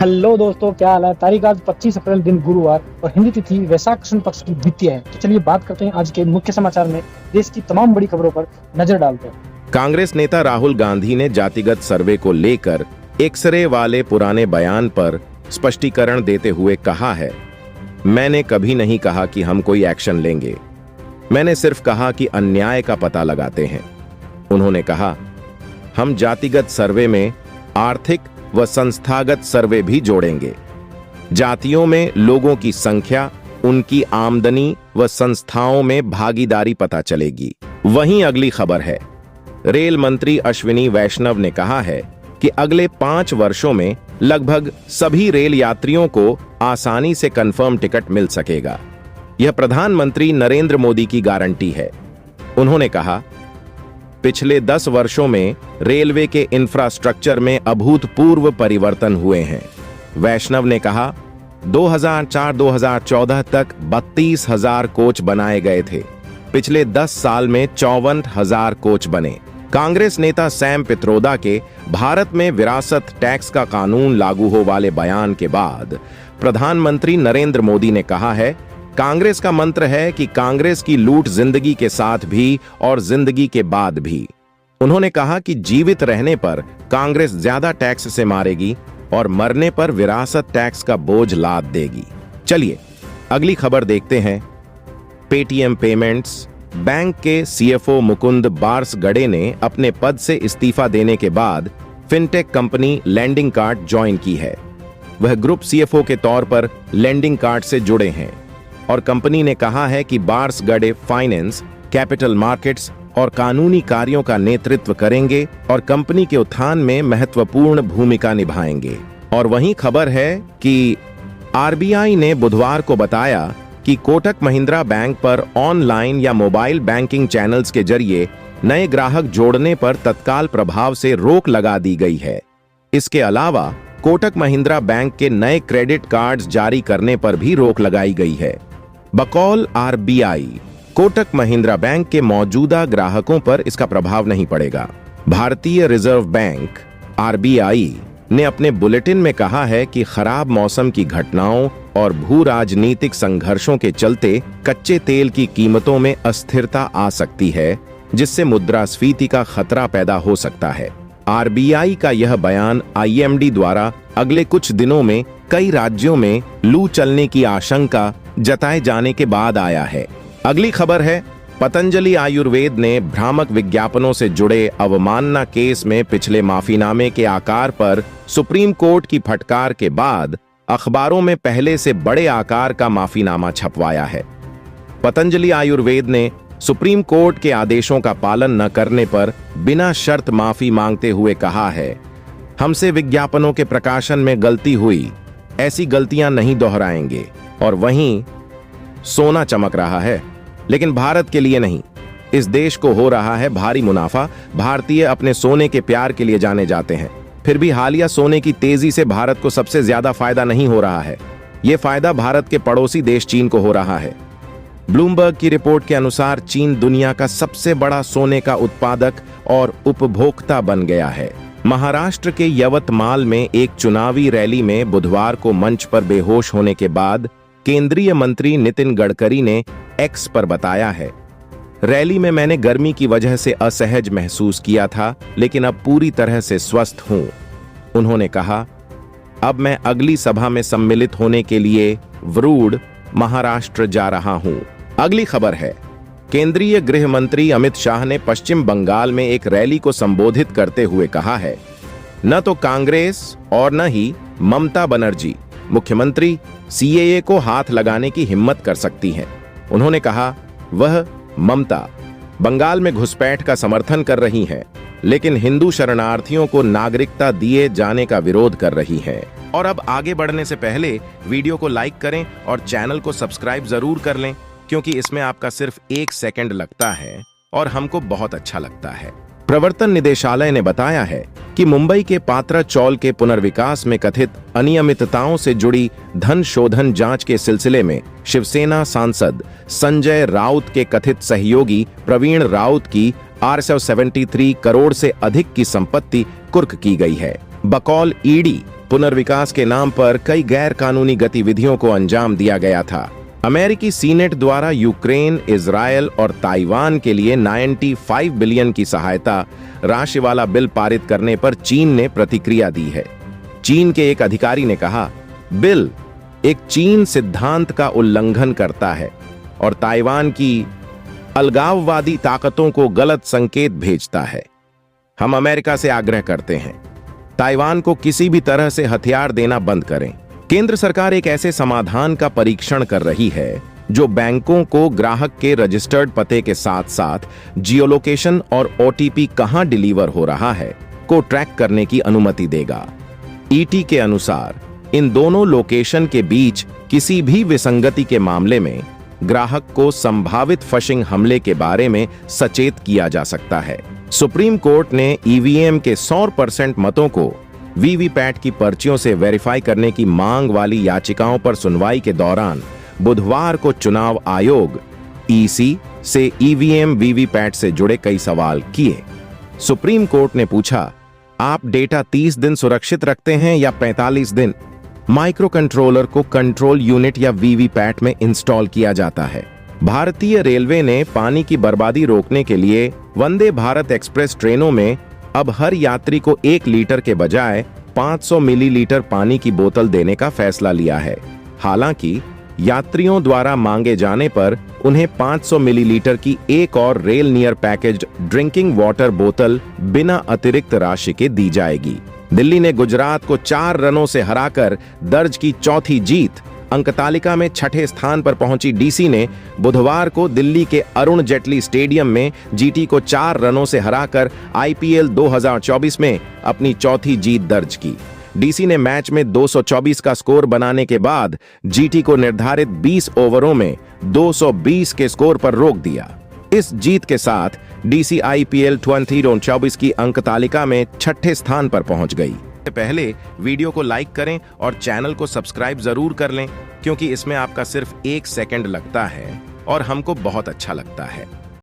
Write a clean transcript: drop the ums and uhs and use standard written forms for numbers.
Hello दोस्तों, क्या हाल है। तारीख आज 25 अप्रैल दिन गुरुवार और हिंदी तिथि वैशाख कृष्ण पक्ष की द्वितीय है। तो चलिए बात करते हैं आज के मुख्य समाचार में देश की तमाम बड़ी खबरों पर नजर डालते हैं। कांग्रेस नेता राहुल गांधी ने जातिगत सर्वे को लेकर एक्सरे वाले पुराने बयान पर स्पष्टीकरण देते हुए कहा है, मैंने कभी नहीं कहा कि हम कोई एक्शन लेंगे। मैंने सिर्फ कहा कि अन्याय का पता लगाते हैं। उन्होंने कहा, हम जातिगत सर्वे में आर्थिक व संस्थागत सर्वे भी जोड़ेंगे। जातियों में लोगों की संख्या, उनकी आमदनी व संस्थाओं में भागीदारी पता चलेगी। वहीं अगली खबर है, रेल मंत्री अश्विनी वैष्णव ने कहा है कि अगले 5 वर्षों में लगभग सभी रेल यात्रियों को आसानी से कंफर्म टिकट मिल सकेगा। यह प्रधानमंत्री नरेंद्र मोदी की गारंटी है। उन्होंने कहा, पिछले 10 वर्षों में रेलवे के इंफ्रास्ट्रक्चर में अभूतपूर्व परिवर्तन हुए हैं। वैष्णव ने कहा, 2004-2014 तक 32,000 कोच बनाए गए थे। पिछले 10 साल में 54,000 कोच बने। कांग्रेस नेता सैम पित्रोदा के भारत में विरासत टैक्स का कानून लागू हो वाले बयान के बाद प्रधानमंत्री नरेंद्र मोदी ने कहा है, कांग्रेस का मंत्र है कि कांग्रेस की लूट जिंदगी के साथ भी और जिंदगी के बाद भी। उन्होंने कहा कि जीवित रहने पर कांग्रेस ज्यादा टैक्स से मारेगी और मरने पर विरासत टैक्स का बोझ लाद देगी। चलिए अगली खबर देखते हैं। पेटीएम पेमेंट्स बैंक के सीएफओ मुकुंद बारसगड़े ने अपने पद से इस्तीफा देने के बाद fintech company lending card join की है। वह ग्रुप सीएफओ के तौर पर लेंडिंग कार्ड से जुड़े हैं और कंपनी ने कहा है कि बारसगड़े फाइनेंस, कैपिटल मार्केट्स और कानूनी कार्यों का नेतृत्व करेंगे और कंपनी के उत्थान में महत्वपूर्ण भूमिका निभाएंगे। और वहीं खबर है कि आरबीआई ने बुधवार को बताया कि कोटक महिंद्रा बैंक पर ऑनलाइन या मोबाइल बैंकिंग चैनल्स के जरिए नए ग्राहक जोड़ने पर तत्काल प्रभाव से रोक लगा दी गई है। इसके अलावा कोटक महिंद्रा बैंक के नए क्रेडिट कार्ड्स जारी करने पर भी रोक लगाई गई है। बकौल आरबीआई, कोटक महिंद्रा बैंक के मौजूदा ग्राहकों पर इसका प्रभाव नहीं पड़ेगा। भारतीय रिजर्व बैंक आरबीआई ने अपने बुलेटिन में कहा है कि खराब मौसम की घटनाओं और भू राजनीतिक संघर्षों के चलते कच्चे तेल की कीमतों में अस्थिरता आ सकती है, जिससे मुद्रास्फीति का खतरा पैदा हो सकता है। आरबीआई का यह बयान आईएमडी द्वारा अगले कुछ दिनों में कई राज्यों में लू चलने की आशंका जताए जाने के बाद आया है। अगली खबर है, पतंजलि आयुर्वेद ने भ्रामक विज्ञापनों से जुड़े अवमानना केस में पिछले माफीनामे के आकार पर सुप्रीम कोर्ट की फटकार के बाद अखबारों में पहले से बड़े आकार का माफीनामा छपवाया है। पतंजलि आयुर्वेद ने सुप्रीम कोर्ट के आदेशों का पालन न करने पर बिना शर्त माफी मांगते हुए कहा है, हमसे विज्ञापनों के प्रकाशन में गलती हुई, ऐसी गलतियां नहीं दोहराएंगे। और वहीं सोना चमक रहा है, लेकिन भारत के लिए नहीं। इस देश को हो रहा है भारी मुनाफा। भारतीय अपने सोने के प्यार के लिए जाने जाते हैं, फिर भी हालिया सोने की तेजी से भारत को सबसे ज्यादा फायदा नहीं हो रहा है। यह फायदा भारत के पड़ोसी देश चीन को हो रहा है। ब्लूमबर्ग की रिपोर्ट के अनुसार चीन दुनिया का सबसे बड़ा सोने का उत्पादक और उपभोक्ता बन गया है। महाराष्ट्र के यवतमाल में एक चुनावी रैली में बुधवार को मंच पर बेहोश होने के बाद केंद्रीय मंत्री नितिन गडकरी ने एक्स पर बताया है, रैली में मैंने गर्मी की वजह से असहज महसूस किया था, लेकिन अब पूरी तरह से स्वस्थ हूं। उन्होंने कहा, अब मैं अगली सभा में सम्मिलित होने के लिए वरुण, महाराष्ट्र जा रहा हूं। अगली खबर है, केंद्रीय गृह मंत्री अमित शाह ने पश्चिम बंगाल में एक रैली को संबोधित करते हुए कहा है, न तो कांग्रेस और न ही ममता बनर्जी मुख्यमंत्री सीएए को हाथ लगाने की हिम्मत कर सकती हैं। उन्होंने कहा, वह ममता बंगाल में घुसपैठ का समर्थन कर रही हैं, लेकिन हिंदू शरणार्थियों को नागरिकता दिए जाने का विरोध कर रही हैं। और अब आगे बढ़ने से पहले वीडियो को लाइक करें और चैनल को सब्सक्राइब जरूर कर लें, क्योंकि इसमें आपका सिर्फ 1 सेकंड लगता है और हमको बहुत अच्छा लगता है। प्रवर्तन निदेशालय ने बताया है कि मुंबई के पात्रा चौल के पुनर्विकास में कथित अनियमितताओं से जुड़ी धन शोधन जांच के सिलसिले में शिवसेना सांसद संजय राउत के कथित सहयोगी प्रवीण राउत की 873 करोड़ से अधिक की संपत्ति कुर्क की गई है। बकौल ईडी, पुनर्विकास के नाम पर कई गैर कानूनी गतिविधियों को अंजाम दिया गया था। अमेरिकी सीनेट द्वारा यूक्रेन, इजरायल और ताइवान के लिए 95 बिलियन की सहायता राशि वाला बिल पारित करने पर चीन ने प्रतिक्रिया दी है। चीन के एक अधिकारी ने कहा, बिल एक चीन सिद्धांत का उल्लंघन करता है और ताइवान की अलगाववादी ताकतों को गलत संकेत भेजता है। हम अमेरिका से आग्रह करते हैं, ताइवान को किसी भी तरह से हथियार देना बंद करें। केंद्र सरकार एक ऐसे समाधान का परीक्षण कर रही है जो बैंकों को ग्राहक के रजिस्टर्ड पते के साथ साथ जियोलोकेशन और ओटीपी कहां डिलीवर हो रहा है को ट्रैक करने की अनुमति देगा। ईटी के अनुसार इन दोनों लोकेशन के बीच किसी भी विसंगति के मामले में ग्राहक को संभावित फिशिंग हमले के बारे में सचेत किया जा सकता है। सुप्रीम कोर्ट ने ईवीएम के 100% मतों को वीवीपैट की पर्चियों से वेरीफाई करने की मांग वाली याचिकाओं पर सुनवाई के दौरान बुधवार को चुनाव आयोग ईसी से ईवीएम वीवीपैट से जुड़े कई सवाल किए। सुप्रीम कोर्ट ने पूछा, आप डेटा 30 दिन सुरक्षित रखते हैं या 45 दिन? माइक्रो कंट्रोलर को कंट्रोल यूनिट या वीवीपैट में इंस्टॉल किया जाता है। भारतीय रेलवे ने पानी की बर्बादी रोकने के लिए वंदे भारत एक्सप्रेस ट्रेनों में अब हर यात्री को 1 लीटर के बजाय 500 मिलीलीटर पानी की बोतल देने का फैसला लिया है। हालांकि यात्रियों द्वारा मांगे जाने पर उन्हें 500 मिलीलीटर की एक और rail near packaged drinking water बोतल बिना अतिरिक्त राशि के दी जाएगी। दिल्ली ने गुजरात को 4 रनों से हराकर दर्ज की चौथी जीत। अंक तालिका में 6ठे स्थान पर पहुंची डीसी ने बुधवार को दिल्ली के अरुण जेटली स्टेडियम में जीटी को 4 रनों से हराकर आईपीएल 2024 में अपनी चौथी जीत दर्ज की। डीसी ने मैच में 224 का स्कोर बनाने के बाद जीटी को निर्धारित 20 ओवरों में 220 के स्कोर पर रोक दिया। इस जीत के साथ डीसी आईपीएल 2024 की अंक तालिका में 6ठे स्थान पर पहुंच गई। पहले वीडियो को लाइक करें और चैनल को सब्सक्राइब जरूर कर लें, क्योंकि इसमें आपका सिर्फ 1 सेकंड लगता है और हमको बहुत अच्छा लगता है।